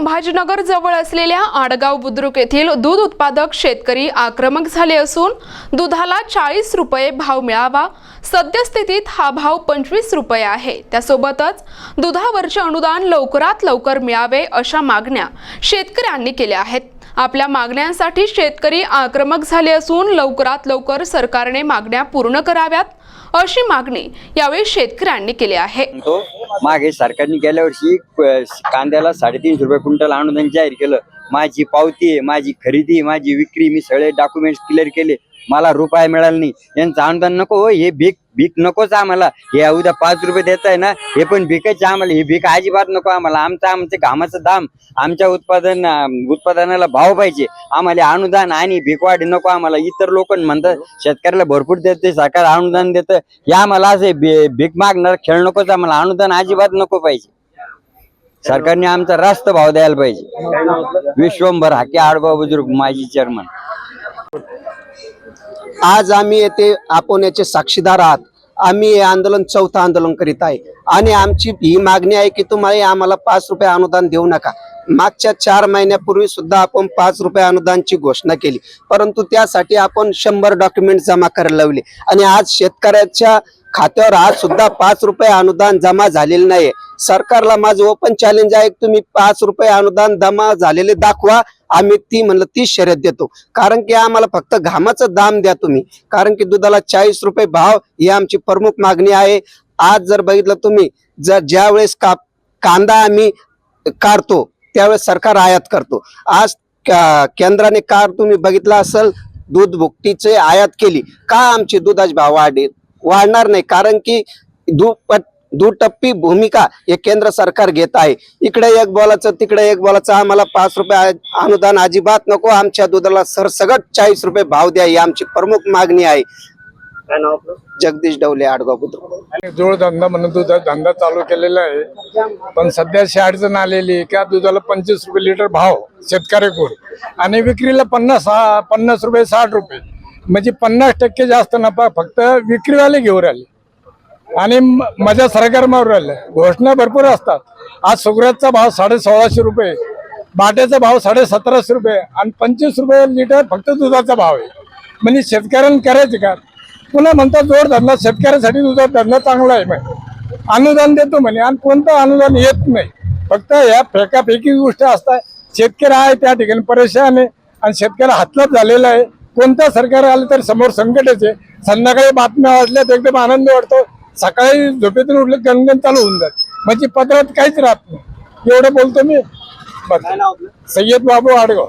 संभाजीनगर जवळ असलेल्या आडगाव बुद्रुक येथील दूध उत्पादक शेतकरी आक्रमक झाले असून दुधाला 40 रुपये भाव मिळावा। सद्यस्थितीत हा भाव 25 रुपये आहे। त्यासोबतच दुधावरचे अनुदान लवकरात लवकर मिळावे अशा मागण्या शेतकऱ्यांनी केल्या आहेत। आपल्या मागण्यांसाठी शेतकरी आक्रमक झाले असून लवकरात लवकर सरकारने मागण्या पूर्ण कराव्यात अशी मागणी यावेळी शेतकऱ्यांनी केली आहे। मागे सरकारने गेल्या वर्षी कांद्याला 350 रुपये क्विंटल अनुदान जाहीर केलं। माझी पावती आहे, माझी खरेदी, माझी विक्री, मी सगळे डॉक्युमेंट्स क्लिअर केले, मला रुपया मिळाला नाही। यांचं अनुदान नको, हे भीक नकोच आम्हाला। हे उद्या 5 रुपये देत आहे ना, हे पण भीकच आम्हाला, ही भीक अजिबात नको आम्हाला। आमचं घामाचं दाम, आमच्या उत्पादनाला भाव पाहिजे आम्हाला। अनुदान आणि भीकवाढ नको आम्हाला। इतर लोक म्हणतात शेतकऱ्याला भरपूर देते सरकार, अनुदान देतं, हे आम्हाला असे भीक मागणार खेळ नकोच आम्हाला। अनुदान अजिबात नको पाहिजे। सरकारने आमचा रास्त भाव द्यायला पाहिजे। विश्वंभर हाके, आडगाव बुद्रुक, माजी चेअरमन। आज आम्ही येथे आपण याचे साक्षीदार आहात। आम्ही हे आंदोलन 4थं आंदोलन करीत आहे आणि आमची ही मागणी आहे की तुम्हाला आम्हाला 5 रुपये अनुदान देऊ नका। मागच्या 4 महिन्यापूर्वी सुद्धा आपण 5 रुपये अनुदानची घोषणा केली, परंतु त्यासाठी आपण 100 डॉक्युमेंट जमा करायला लावले आणि आज शेतकऱ्याच्या खात्यावर आज सुद्धा 5 रुपये अनुदान जमा झालेले नाही। सरकारला माझं ओपन चॅलेंज आहे, तुम्ही 5 रुपये अनुदान जमा झालेले दाखवा। आम्ही ती शर्यत देतो, कारण की आम्हाला फक्त घामाचं दाम द्या तुम्ही, कारण की दुधाला 40 रुपये भाव ही आमची प्रमुख मागणी आहे। आज जर बघितलं तुम्ही, ज्या वेळेस कांदा आम्ही काढतो त्यावेळेस सरकार आयात करतो। आज केंद्राने तुम्ही बघितला असेल, दूध भुकटीचे आयात केली का आमची दुधाचे भाव वाढणार नाही, कारण की दुटप्पी भूमिका हे केंद्र सरकार घेत आहे। इकडे एक बोलायचं, तिकडे एक बोलायचं। आम्हाला 5 रुपये अनुदान अजिबात नको, आमच्या दुधाला सरसगट 40 रुपये भाव द्या, ही आमची प्रमुख मागणी आहे। जगदीश डवले, आडगाव बुद्रुक। जोडधंदा म्हणून धंदा चालू केलेला आहे, पण सध्या अशी अडचण आलेली की दुधाला 25 रुपये लिटर भाव शेतकऱ्याकडून आणि विक्रीला 50 रुपये 60 रुपये, म्हणजे 50% जास्त नफा फक्त विक्रीवाले घेऊन राहिले आणि मजा सरकार मारून राहिलं। घोषणा भरपूर असतात। आज सुगराचा भाव 1650 रुपये, बाट्याचा भाव 1750 रुपये आणि 25 रुपये लिटर फक्त दुधाचा भाव आहे। म्हणजे शेतकऱ्यांनी करायचे का? पुन्हा म्हणतात जोडधंदा, शेतकऱ्यासाठी दुधाचा धंदा चांगला आहे, अनुदान देतो म्हणे आणि कोणतं अनुदान येत नाही। फक्त या फेकाफेकी गोष्टी असतात। शेतकरी आहे त्या ठिकाणी परेशान आहे आणि शेतकऱ्याला हातलाच झालेला आहे। कोणतं सरकार आलं तर समोर संकटच आहे। संध्याकाळी बातम्या वाचल्या तर एकदम आनंद वाटतो, सकाळी झोपेतून उठले गणगण चालू होऊन जात, म्हणजे पत्रात काहीच राहत नाही। एवढं बोलतो मी। सय्यद बाबू, आडगाव।